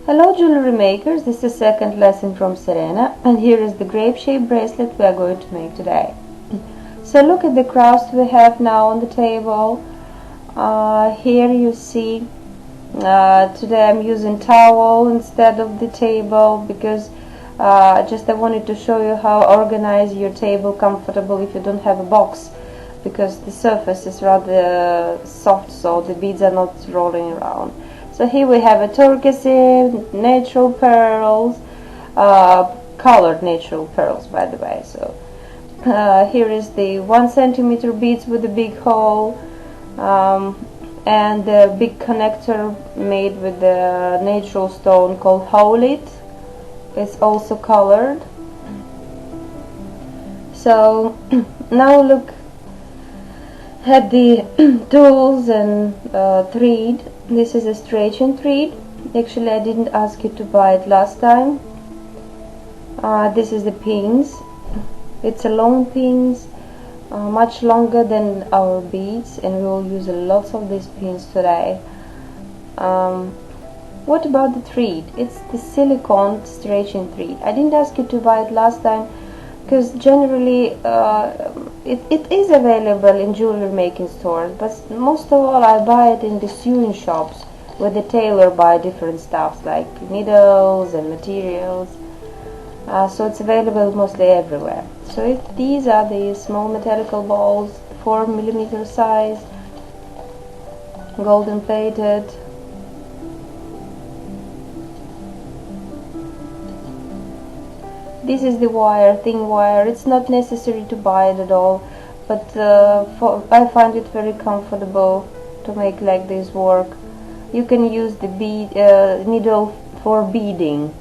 Hello jewelry makers, this is the second lesson from Serena, and here is the grape shaped bracelet we are going to make today. So look at the crafts we have now on the table. Here you see today I'm using towel instead of the table because I wanted to show you how to organize your table comfortable if you don't have a box, because the surface is rather soft so the beads are not rolling around. So here we have a turquoise, natural pearls, colored natural pearls by the way. So here is the 1 centimeter beads with a big hole, and the big connector made with the natural stone called howlit. It's also colored. So now look at the tools and thread. This is a stretching thread. Actually I didn't ask you to buy it last time. This is the pins. It's a long pins, much longer than our beads, and we will use lots of these pins today. What about the thread? It's the silicone stretching thread. I didn't ask you to buy it last time because generally it is available in jewelry making stores, but most of all I buy it in the sewing shops where the tailor buy different stuffs like needles and materials. So it's available mostly everywhere. So these are the small metallic balls, 4mm size, golden plated. This is the wire, thin wire. It's not necessary to buy it at all, but I find it very comfortable to make like this work. You can use the needle for beading,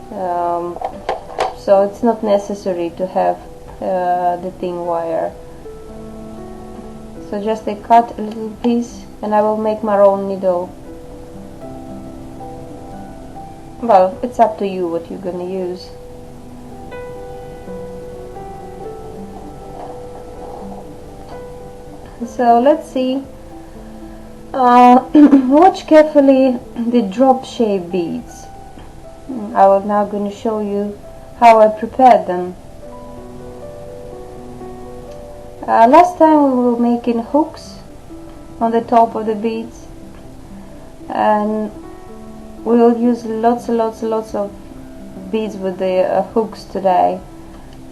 so it's not necessary to have the thin wire. So just I cut a little piece and I will make my own needle. Well, it's up to you what you're gonna use. So let's see. Watch carefully the drop shape beads. I will now going to show you how I prepared them. Last time we were making hooks on the top of the beads, and we will use lots of beads with the hooks today.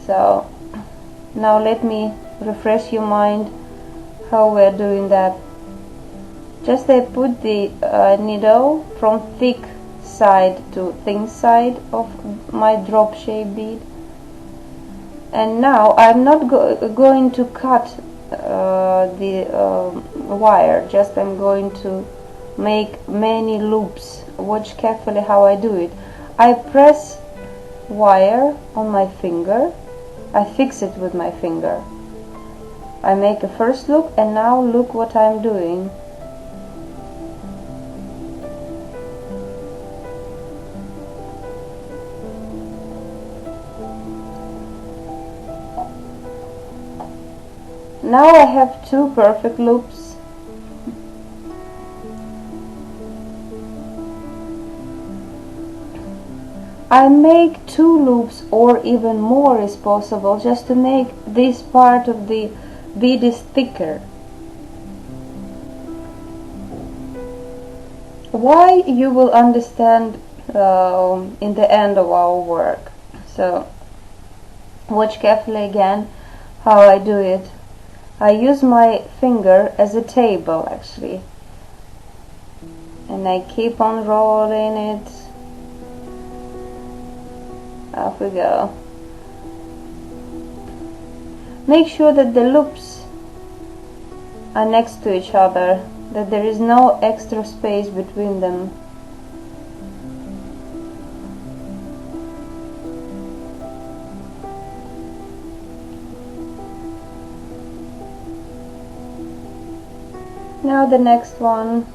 So now let me refresh your mind how we're doing that. Just I put the needle from thick side to thin side of my drop shape bead, and now I'm not going to cut the wire, just I'm going to make many loops. Watch carefully how I do it. I press wire on my finger, I fix it with my finger, I make a first loop, and now look what I'm doing. Now I have 2 perfect loops. I make 2 loops or even more is possible, just to make this part of the bead is thicker. Why, you will understand in the end of our work. So watch carefully again how I do it. I use my finger as a table actually, and I keep on rolling it. Off we go. Make sure that the loops are next to each other, that there is no extra space between them. Now the next one.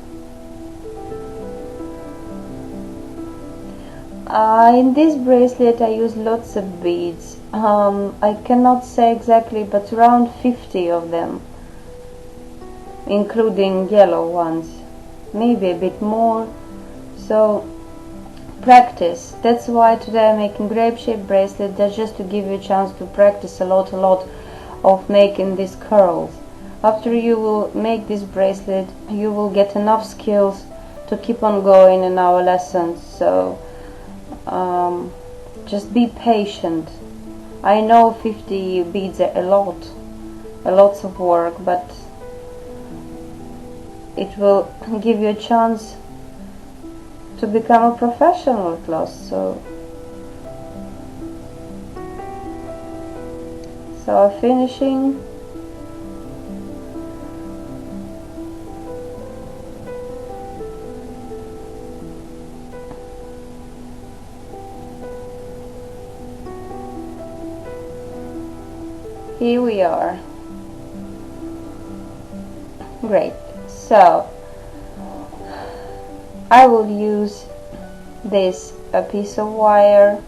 In this bracelet I use lots of beads. I cannot say exactly, but around 50 of them, including yellow ones, maybe a bit more. So practice. That's why today I'm making grape shaped bracelet. That's just to give you a chance to practice a lot of making these curls. After you will make this bracelet, you will get enough skills to keep on going in our lessons. So just be patient. I know 50 beads are lots of work, but it will give you a chance to become a professional at last. So I'm finishing. Here we are. Great. So I will use this a piece of wire,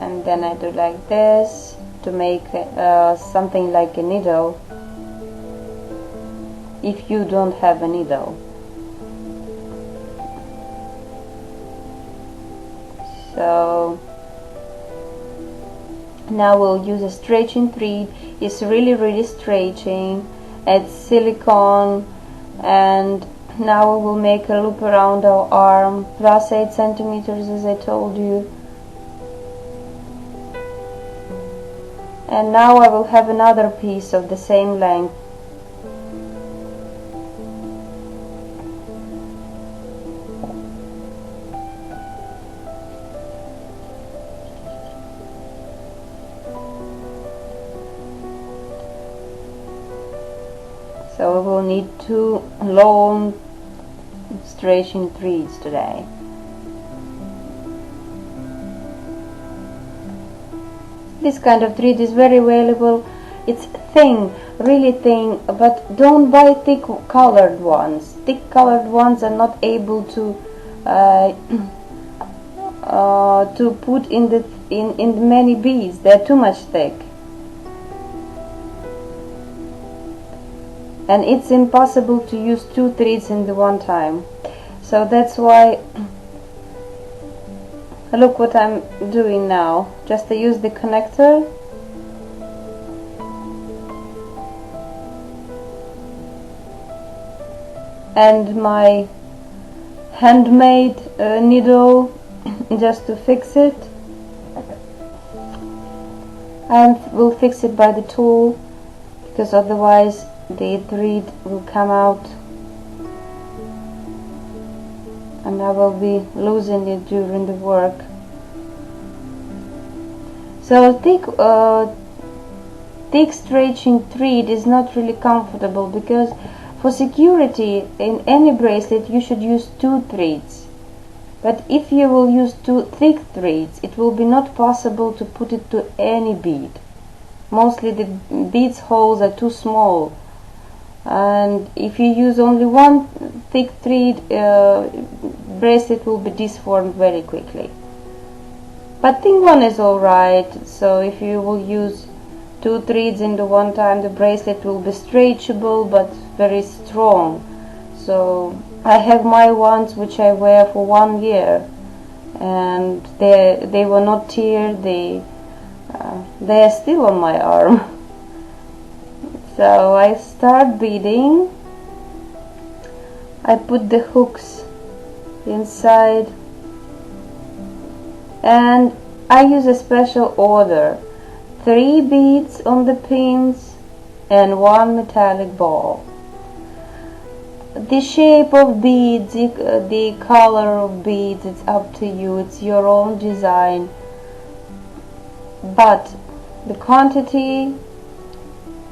and then I do like this to make something like a needle if you don't have a needle. So now we'll use a stretching thread. It's really stretching. It's silicone, and now we will make a loop around our arm plus 8 centimeters, as I told you. And now I will have another piece of the same length. So we will need 2 long stretching threads today. This kind of thread is very valuable. It's thin, really thin, but don't buy thick colored ones. Thick colored ones are not able to put in many beads. They're too much thick. And it's impossible to use 2 threads in the one time. So that's why, look what I'm doing now. Just to use the connector, and my handmade needle just to fix it, and we'll fix it by the tool, because otherwise the thread will come out and I will be losing it during the work. So thick stretching thread is not really comfortable, because for security in any bracelet you should use 2 threads. But if you will use 2 thick threads, it will be not possible to put it to any bead. Mostly the beads holes are too small, and if you use only 1 thick thread, bracelet will be disformed very quickly. But thin one is alright. So if you will use 2 threads in the one time, the bracelet will be stretchable but very strong. So I have my ones which I wear for 1 year, and they were not teared. They are still on my arm. So I start beading. I put the hooks inside, and I use a special order: 3 beads on the pins and 1 metallic ball. The shape of beads, the color of beads, it's up to you. It's your own design, but the quantity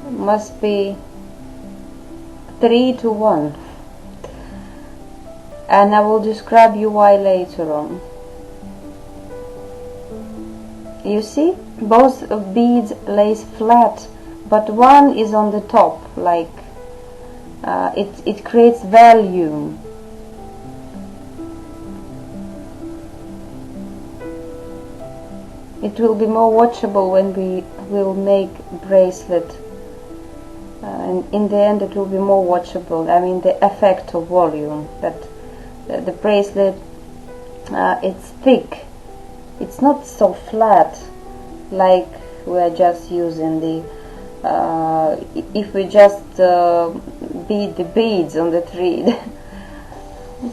must be 3 to 1, and I will describe you why later on. You see, both of beads lays flat, but one is on the top, like it creates volume. It will be more watchable when we will make bracelet and in the end it will be more watchable. I mean, the effect of volume, that the bracelet, it's thick, it's not so flat like we are just using the if we just bead the beads on the thread.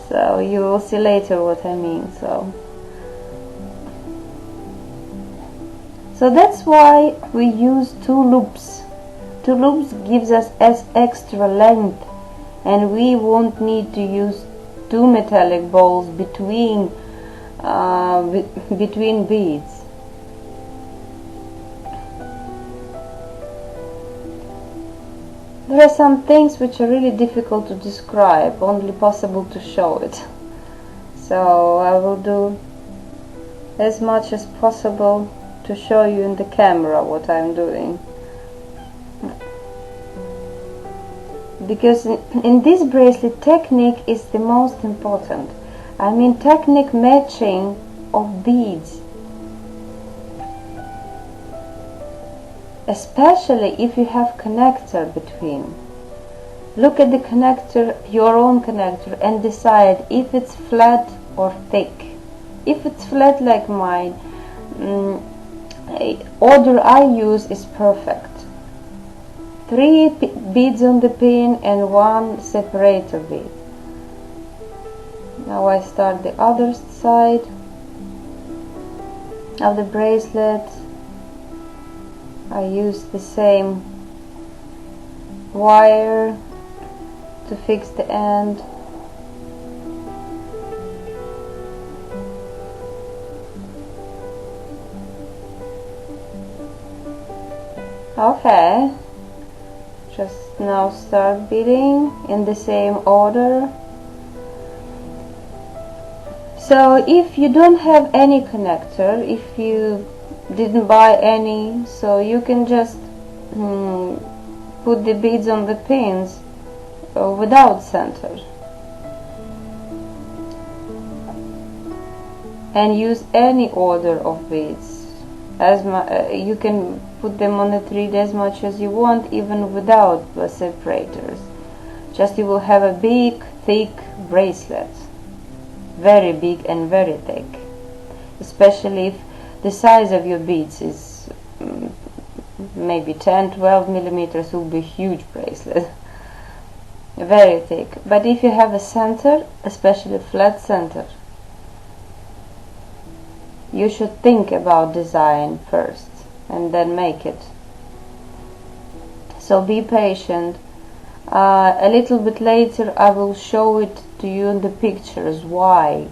So you will see later what I mean. So that's why we use 2 loops. 2 loops gives us extra length, and we won't need to use 2 metallic balls between between beads. There are some things which are really difficult to describe, only possible to show it. So I will do as much as possible to show you in the camera what I'm doing. Because in this bracelet, technique is the most important. I mean, technique matching of beads. Especially if you have connector between. Look at the connector, your own connector, and decide if it's flat or thick. If it's flat like mine, order I use is perfect. 3 beads on the pin and 1 separator bead. Now I start the other side of the bracelet. I use the same wire to fix the end. Okay, just now start beading in the same order. So if you don't have any connector, if you didn't buy any, so you can just put the beads on the pins without center and use any order of beads. You can put them on the thread as much as you want, even without the separators. Just you will have a big thick bracelet, very big and very thick, especially if the size of your beads is maybe 10-12 millimeters, will be a huge bracelet, very thick. But if you have a center, especially flat center, you should think about design first and then make it. So be patient. A little bit later I will show it to you in the pictures why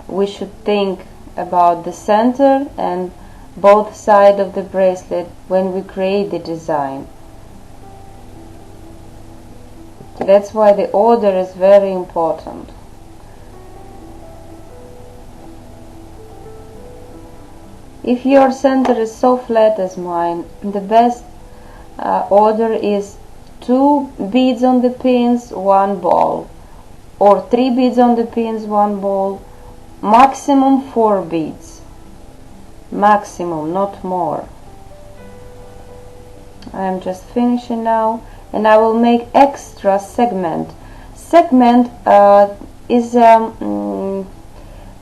we should think about the center and both sides of the bracelet when we create the design. That's why the order is very important. If your center is so flat as mine, the best order is 2 beads on the pins, 1 ball, or 3 beads on the pins, 1 ball, maximum 4 beads, maximum, not more. I am just finishing now, and I will make extra segment. Segment is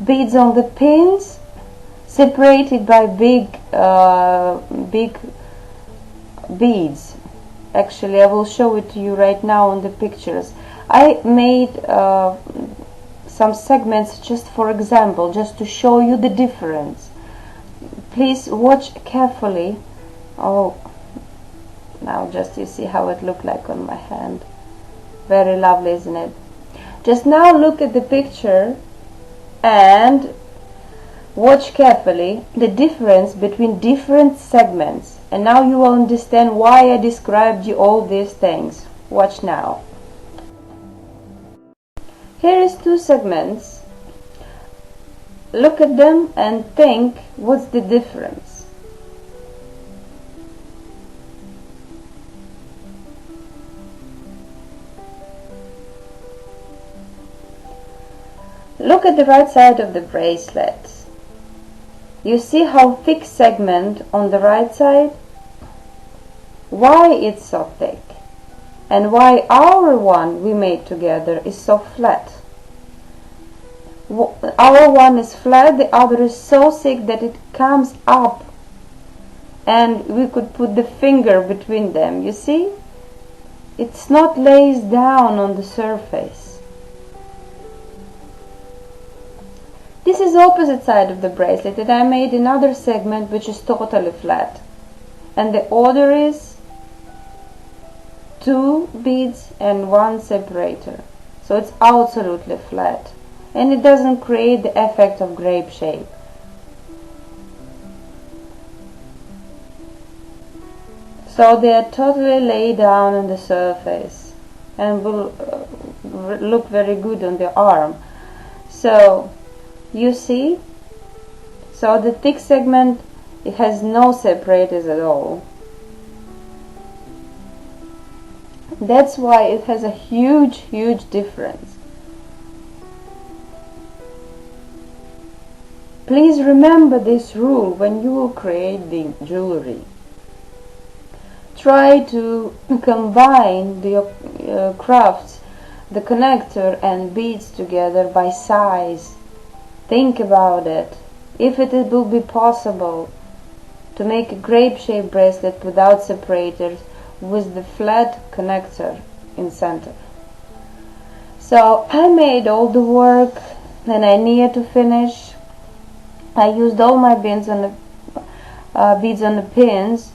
beads on the pins separated by big beads. Actually, I will show it to you right now on the pictures. I made some segments just for example, just to show you the difference. Please watch carefully. Oh, now just you see how it looked like on my hand. Very lovely, isn't it? Just now look at the picture and watch carefully the difference between different segments, and now you will understand why I described you all these things. Watch now. Here is 2 segments. Look at them and think, what's the difference? Look at the right side of the bracelet. You see how thick segment on the right side? Why it's so thick? and why our one we made together is so flat. Our one is flat, the other is so thick that it comes up, and we could put the finger between them. You see? It's not lays down on the surface. This is opposite side of the bracelet, and I made another segment which is totally flat. And the order is 2 beads and 1 separator. So it's absolutely flat. And it doesn't create the effect of grape shape. So they are totally laid down on the surface and will look very good on the arm. So you see, so the thick segment, it has no separators at all. That's why it has a huge difference. Please remember this rule when you will create the jewelry. Try to combine the crafts, the connector and beads together by size. Think about it. If it will be possible to make a grape-shaped bracelet without separators with the flat connector in center. So I made all the work and I near to finish. I used all my beads on the pins,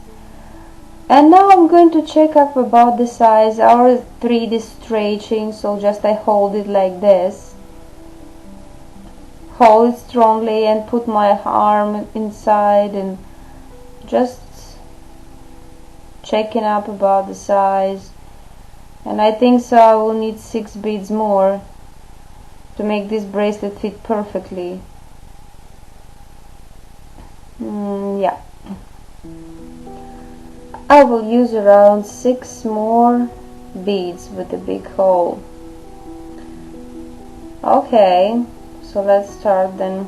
and now I'm going to check up about the size. Our thread is stretching, so just I hold it like this, hold it strongly and put my arm inside and just checking up about the size. And I think so I will need 6 beads more to make this bracelet fit perfectly. Yeah, I will use around 6 more beads with a big hole. Okay, so let's start then.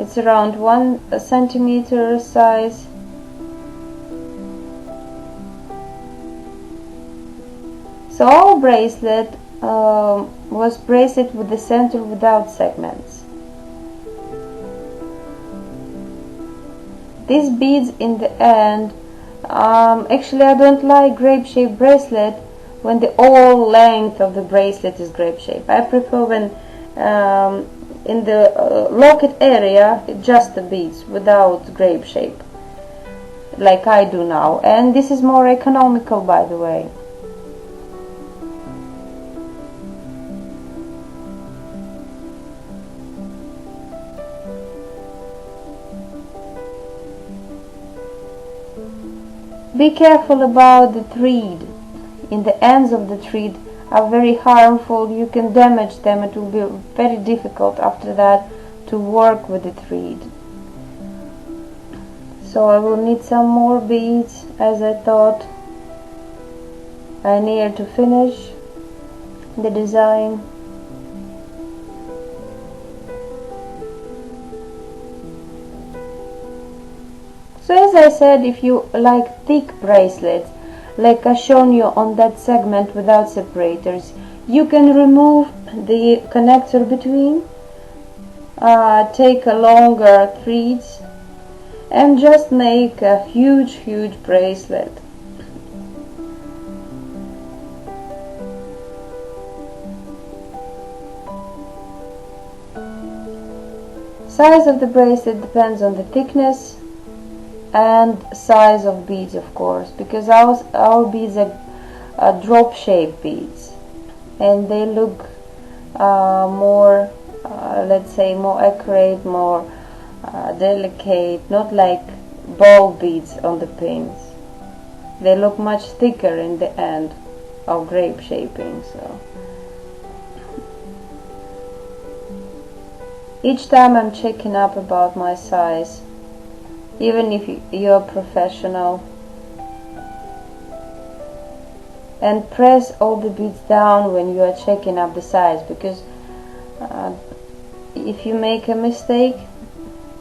It's around 1 centimeter size. So our bracelet was bracelet with the center without segments. These beads in the end, actually I don't like grape shaped bracelet when the whole length of the bracelet is grape shape. I prefer when in the locket area just the beads without grape shape, like I do now, and this is more economical, by the way. Be careful about the thread. In the ends of the thread are very harmful. You can damage them. It will be very difficult after that to work with the thread. So I will need some more beads, as I thought. I near to finish the design. So as I said, if you like thick bracelets, like I shown you on that segment without separators, you can remove the connector between, take a longer threads and just make a huge bracelet. Size of the bracelet depends on the thickness and size of beads, of course, because our beads are drop shaped beads and they look more let's say more accurate, more delicate, not like ball beads on the pins. They look much thicker in the end of grape shaping. So each time I'm checking up about my size, even if you're professional, and press all the beads down when you are checking up the size, because if you make a mistake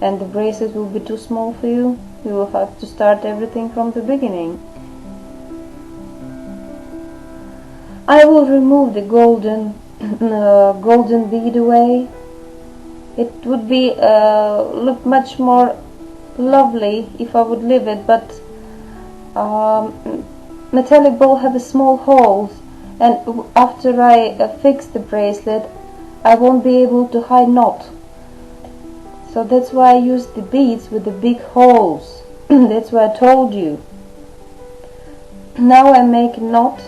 and the bracelet will be too small for you, you will have to start everything from the beginning. I will remove the golden golden bead away. It would be look much more lovely if I would leave it, but metallic ball have a small holes, and after I fix the bracelet I won't be able to hide knot. So that's why I use the beads with the big holes. That's why I told you. Now I make a knot,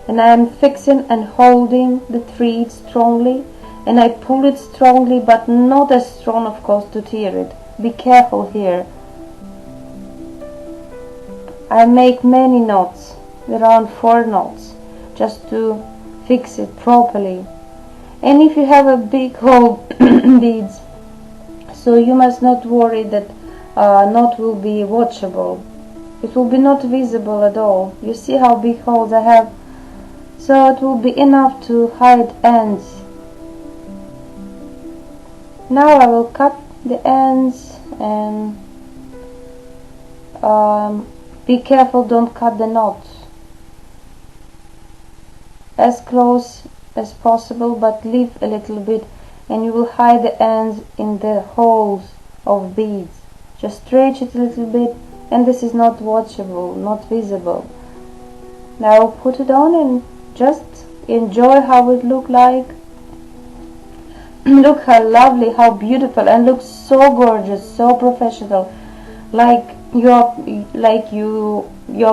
and I am fixing and holding the thread strongly, and I pull it strongly, but not as strong, of course, to tear it. Be careful here. I make many knots, around 4 knots, just to fix it properly. And if you have a big hole beads, so you must not worry that knot will be watchable. It will be not visible at all. You see how big holes I have? So it will be enough to hide ends. Now I will cut the ends, and be careful, don't cut the knot. As close as possible, but leave a little bit, and you will hide the ends in the holes of beads. Just stretch it a little bit, and this is not watchable, not visible. Now put it on and just enjoy how it look like. Look how lovely, how beautiful, and looks so gorgeous, so professional, like you're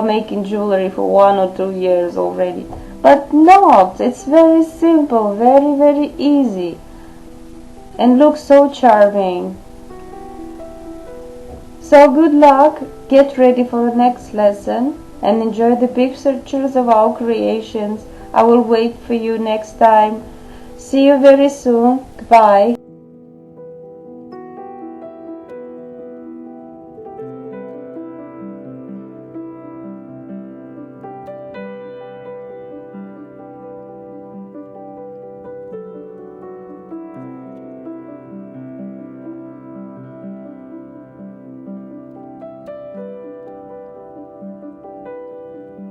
making jewelry for 1 or 2 years already. But not, it's very simple, very, very easy, and looks so charming. So good luck, get ready for the next lesson, and enjoy the pictures of our creations. I will wait for you next time. See you very soon. Goodbye.